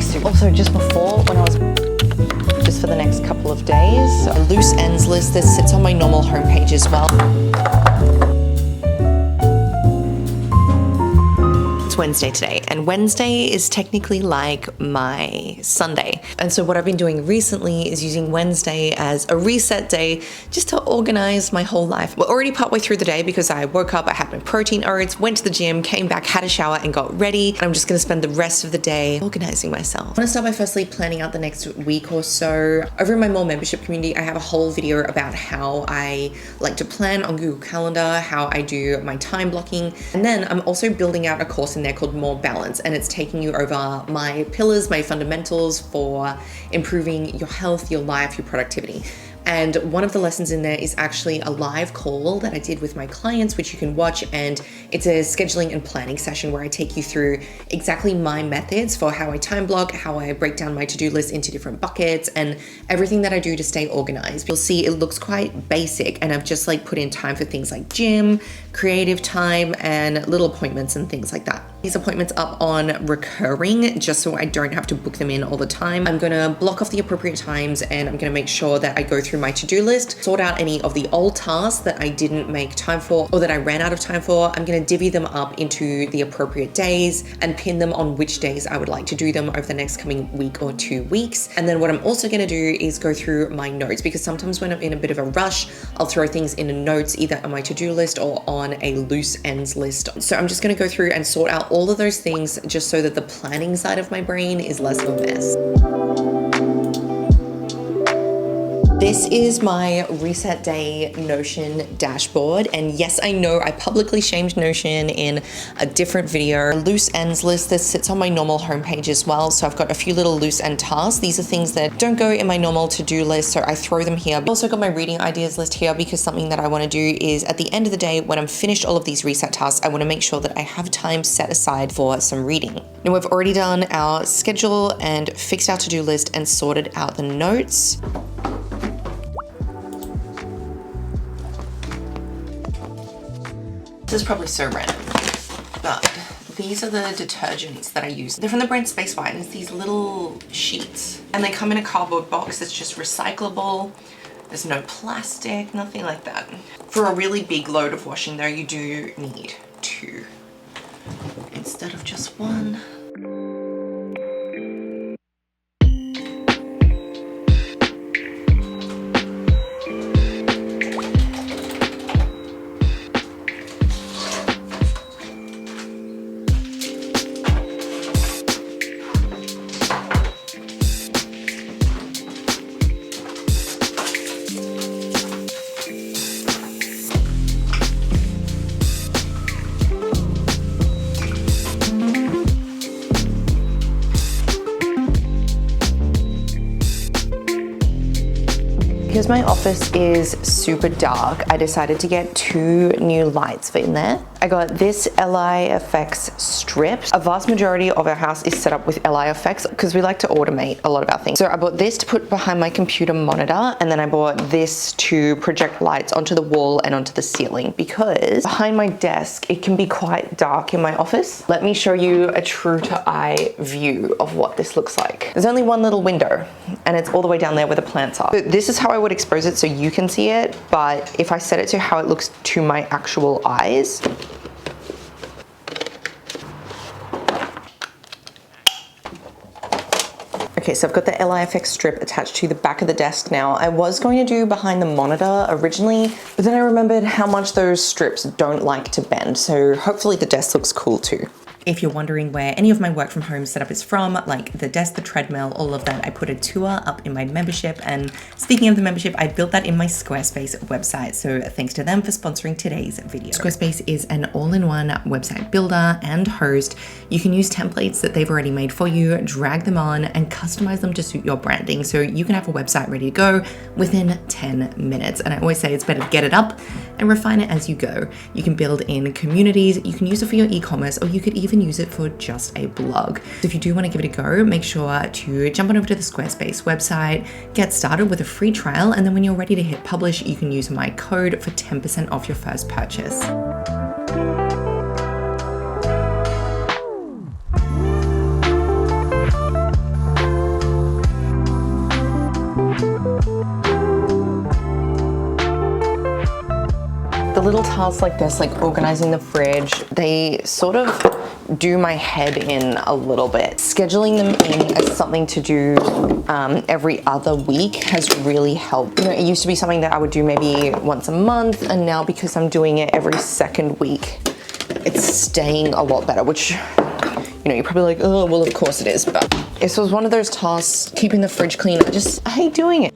tracksuit. Also, just before, when I was just for the next couple of days, a loose ends list that sits on my normal homepage as well. It's Wednesday today, and Wednesday is technically like my Sunday. And so what I've been doing recently is using Wednesday as a reset day just to organize my whole life. We're already partway through the day because I woke up, I had my protein oats, went to the gym, came back, had a shower, and got ready. And I'm just gonna spend the rest of the day organizing myself. I wanna start by firstly planning out the next week or so. Over in my More membership community, I have a whole video about how I like to plan on Google Calendar, how I do my time blocking. And then I'm also building out a course in there called More Balance, and it's taking you over my pillars, my fundamentals for improving your health, your life, your productivity. And one of the lessons in there is actually a live call that I did with my clients, which you can watch. And it's a scheduling and planning session where I take you through exactly my methods for how I time block, how I break down my to-do list into different buckets, and everything that I do to stay organized. You'll see it looks quite basic, and I've just like put in time for things like gym, creative time, and little appointments and things like that. These appointments up on recurring just so I don't have to book them in all the time. I'm gonna block off the appropriate times, and I'm gonna make sure that I go through my to-do list, sort out any of the old tasks that I didn't make time for or that I ran out of time for. I'm gonna divvy them up into the appropriate days and pin them on which days I would like to do them over the next coming week or 2 weeks. And then what I'm also gonna do is go through my notes, because sometimes when I'm in a bit of a rush, I'll throw things in the notes either on my to-do list or on a loose ends list. So I'm just gonna go through and sort out all of those things just so that the planning side of my brain is less of a mess. This is my reset day Notion dashboard. And yes, I know I publicly shamed Notion in a different video. A loose ends list that sits on my normal homepage as well. So I've got a few little loose end tasks. These are things that don't go in my normal to-do list, so I throw them here. I've also got my reading ideas list here, because something that I want to do is at the end of the day, when I'm finished all of these reset tasks, I want to make sure that I have time set aside for some reading. Now we've already done our schedule and fixed our to-do list and sorted out the notes. This is probably so random, but these are the detergents that I use. They're from the brand Space White, and it's these little sheets. And they come in a cardboard box that's just recyclable. There's no plastic, nothing like that. For a really big load of washing though, you do need 2 instead of just 1. Because my office is super dark, I decided to get 2 new lights in there. I got this LIFX strip. A vast majority of our house is set up with LIFX because we like to automate a lot of our things. So I bought this to put behind my computer monitor, and then I bought this to project lights onto the wall and onto the ceiling, because behind my desk, it can be quite dark in my office. Let me show you a true to eye view of what this looks like. There's only one little window, and it's all the way down there where the plants are. So this is how I would expose it so you can see it, but if I set it to how it looks to my actual eyes, okay, so I've got the LIFX strip attached to the back of the desk now. I was going to do behind the monitor originally, but then I remembered how much those strips don't like to bend, so hopefully the desk looks cool too. If you're wondering where any of my work from home setup is from, like the desk, the treadmill, all of that, I put a tour up in my membership. And speaking of the membership, I built that in my Squarespace website. So thanks to them for sponsoring today's video. Squarespace is an all-in-one website builder and host. You can use templates that they've already made for you, drag them on and customize them to suit your branding. So you can have a website ready to go within 10 minutes. And I always say it's better to get it up and refine it as you go. You can build in communities, you can use it for your e-commerce, or you could even use it for just a blog. So if you do want to give it a go, make sure to jump on over to the Squarespace website, get started with a free trial, and then when you're ready to hit publish, you can use my code for 10% off your first purchase. little tasks like this, like organizing the fridge, they sort of do my head in a little bit. Scheduling them in as something to do every other week has really helped. You know, it used to be something that I would do maybe once a month, and now because I'm doing it every second week, it's staying a lot better, which, you know, you're probably like, oh, well, of course it is, but this was one of those tasks, keeping the fridge clean. I hate doing it.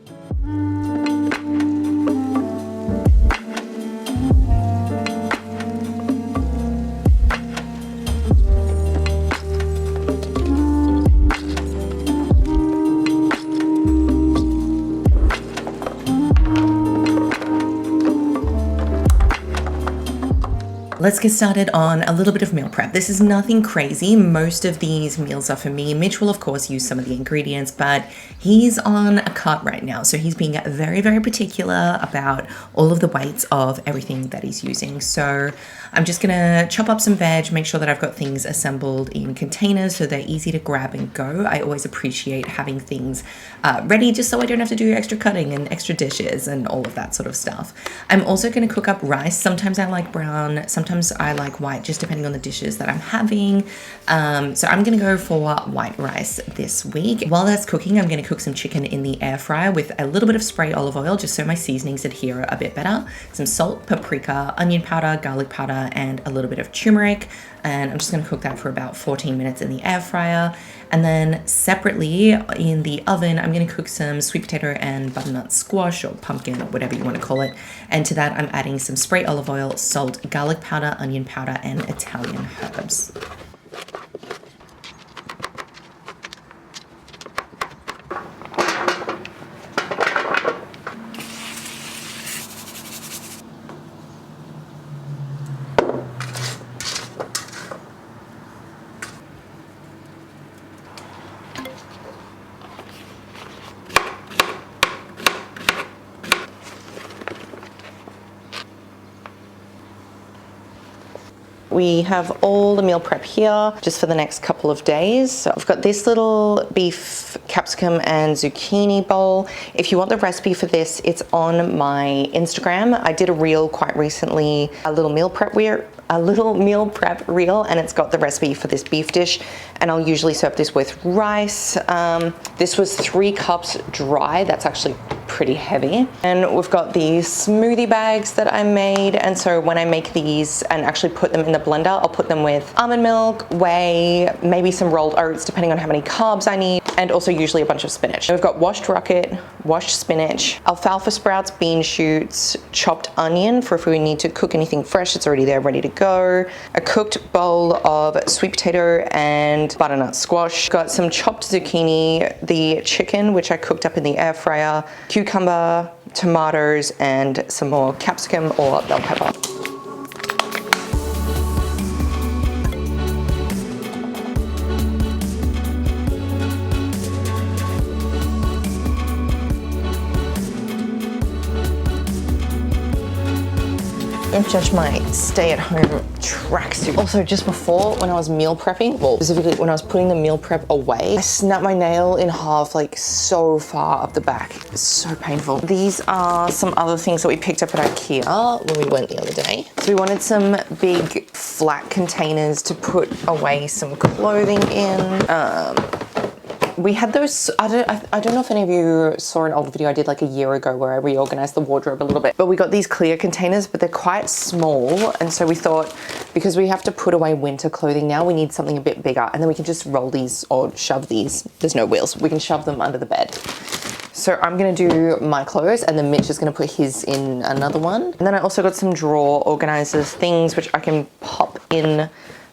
Let's get started on a little bit of meal prep. This is nothing crazy. Most of these meals are for me. Mitch will of course use some of the ingredients, but he's on a cut right now. So he's being very, very particular about all of the weights of everything that he's using. So I'm just gonna chop up some veg, make sure that I've got things assembled in containers so they're easy to grab and go. I always appreciate having things ready just so I don't have to do extra cutting and extra dishes and all of that sort of stuff. I'm also gonna cook up rice. Sometimes I like brown, sometimes I like white, just depending on the dishes that I'm having. So I'm gonna go for white rice this week. While that's cooking, I'm gonna cook some chicken in the air fryer with a little bit of spray olive oil, just so my seasonings adhere a bit better. Some salt, paprika, onion powder, garlic powder, and a little bit of turmeric. And I'm just gonna cook that for about 14 minutes in the air fryer. And then separately in the oven, I'm gonna cook some sweet potato and butternut squash or pumpkin or whatever you wanna call it. And to that, I'm adding some spray olive oil, salt, garlic powder, onion powder, and Italian herbs. We have all the meal prep here just for the next couple of days. So I've got this little beef, capsicum, and zucchini bowl. If you want the recipe for this, it's on my Instagram. I did a reel quite recently, a little meal prep reel, and it's got the recipe for this beef dish. And I'll usually serve this with rice. This was 3 cups dry. That's actually pretty heavy. And we've got these smoothie bags that I made. And so when I make these and actually put them in the blender, I'll put them with almond milk, whey, maybe some rolled oats, depending on how many carbs I need, and also usually a bunch of spinach. We've got washed rocket, washed spinach, alfalfa sprouts, bean shoots, chopped onion for if we need to cook anything fresh, it's already there, ready to go. A cooked bowl of sweet potato and butternut squash. Got some chopped zucchini, the chicken, which I cooked up in the air fryer, cucumber, tomatoes, and some more capsicum or bell pepper. Don't judge my stay-at-home tracksuit. Also, just before, when I was meal prepping, well, specifically when I was putting the meal prep away, I snapped my nail in half, like so far up the back. It's so painful. These are some other things that we picked up at IKEA when we went the other day. So we wanted some big flat containers to put away some clothing in. We had those, I don't know if any of you saw an old video I did like a year ago where I reorganized the wardrobe a little bit, but we got these clear containers, but they're quite small. And so we thought, because we have to put away winter clothing now, we need something a bit bigger, and then we can just roll these or shove these. There's no wheels. We can shove them under the bed. So I'm gonna do my clothes, and then Mitch is gonna put his in another one. And then I also got some drawer organizers, things which I can pop in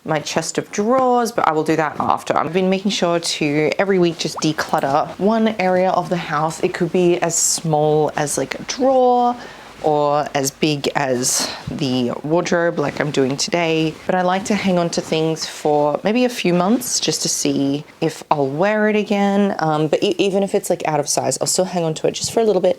my chest of drawers, but I will do that after. I've been making sure to every week just declutter one area of the house. It could be as small as like a drawer or as big as the wardrobe like I'm doing today. But I like to hang on to things for maybe a few months just to see if I'll wear it again. But even if it's like out of size, I'll still hang on to it just for a little bit.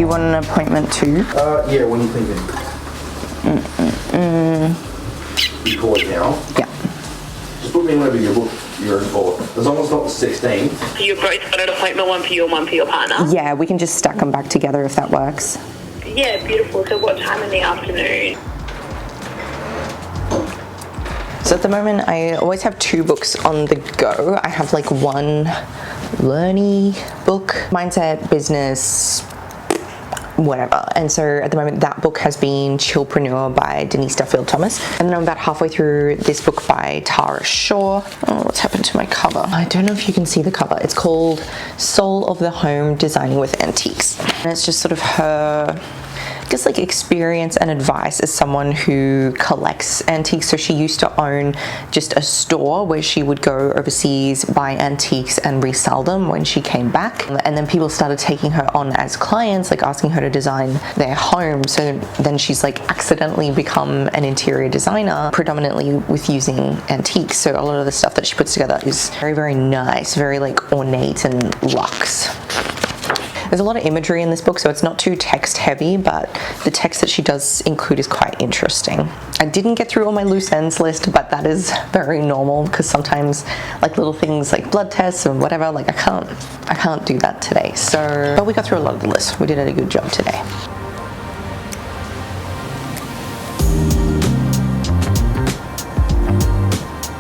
you want an appointment too? Yeah, when are you thinking? You call it now? Yeah. Just put me whenever you're in for. As long as it's not the 16th. You've both got an appointment, one for you and one for your partner? Yeah, we can just stack them back together if that works. Yeah, beautiful. So what time in the afternoon? So at the moment, I always have 2 books on the go. I have like one learny book, mindset, business, whatever. And so at the moment, that book has been Chillpreneur by Denise Duffield Thomas. And then I'm about halfway through this book by Tara Shaw. Oh, what's happened to my cover? I don't know if you can see the cover. It's called Soul of the Home, Designing with Antiques. And it's just sort of her, just like experience and advice as someone who collects antiques. So she used to own just a store where she would go overseas, buy antiques and resell them when she came back. And then people started taking her on as clients, like asking her to design their home. So then she's like accidentally become an interior designer, predominantly with using antiques. So a lot of the stuff that she puts together is very, very nice, very like ornate and luxe. There's a lot of imagery in this book, so it's not too text heavy, but the text that she does include is quite interesting. I didn't get through all my loose ends list, but that is very normal because sometimes like little things like blood tests and whatever, like I can't do that today. So, but we got through a lot of the list. We did a good job today.